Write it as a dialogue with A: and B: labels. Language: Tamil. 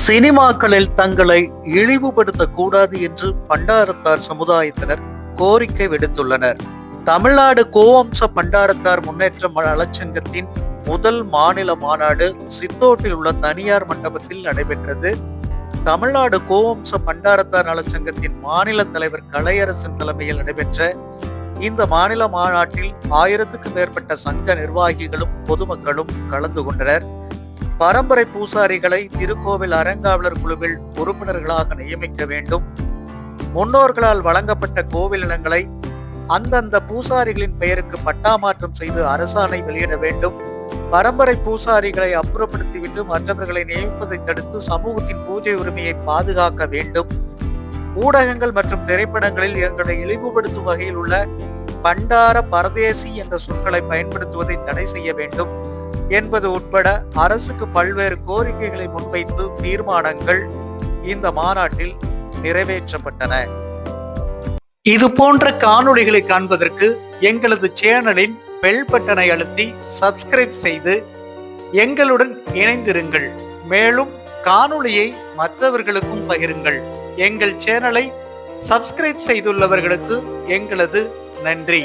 A: சினிமாக்களில் தங்களை இழிவுபடுத்தக்கூடாது என்று பண்டாரத்தார் சமுதாயத்தினர் கோரிக்கை விடுத்துள்ளனர். தமிழ்நாடு கோவம்ச பண்டாரத்தார் முன்னேற்ற நலச்சங்கத்தின் முதல் மாநில மாநாடு சித்தோட்டில் உள்ள தனியார் மண்டபத்தில் நடைபெற்றது. தமிழ்நாடு கோவம்ச பண்டாரத்தார் நலச்சங்கத்தின் மாநில தலைவர் கலையரசன் தலைமையில் நடைபெற்ற இந்த மாநில மாநாட்டில் 1000க்கும் மேற்பட்ட சங்க நிர்வாகிகளும் பொதுமக்களும் கலந்து கொண்டனர். பரம்பரை பூசாரிகளை திருக்கோவில் அறங்காவலர் குழுவில் உறுப்பினர்களாக நியமிக்க வேண்டும். முன்னோர்களால் வழங்கப்பட்ட கோவில் நிலங்களை அந்தந்த பூசாரிகளின் பெயருக்கு பட்டா மாற்றம் செய்து அரசாணை வெளியிட வேண்டும். பரம்பரை பூசாரிகளை அப்புறப்படுத்திவிட்டு மற்றவர்களை நியமிப்பதை தடுத்து சமூகத்தின் பூஜை உரிமையை பாதுகாக்க வேண்டும். ஊடகங்கள் மற்றும் திரைப்படங்களில் எங்களை இழிவுபடுத்தும் வகையில் உள்ள பண்டார பரதேசி என்ற சொற்களை பயன்படுத்துவதை தடை செய்ய வேண்டும் என்பது உட்பட அரசுக்கு பல்வேறு கோரிக்கைகளை முன்வைத்து தீர்மானங்கள் இந்த மாநாட்டில் நிறைவேற்றப்பட்டன. இது போன்ற காணொளிகளை காண்பதற்கு எங்களது சேனலின் பெல் பட்டனை அழுத்தி சப்ஸ்கிரைப் செய்து எங்களுடன் இணைந்திருங்கள். மேலும் காணொளியை மற்றவர்களுக்கும் பகிருங்கள். எங்கள் சேனலை சப்ஸ்கிரைப் செய்துள்ளவர்களுக்கு எங்களது நன்றி.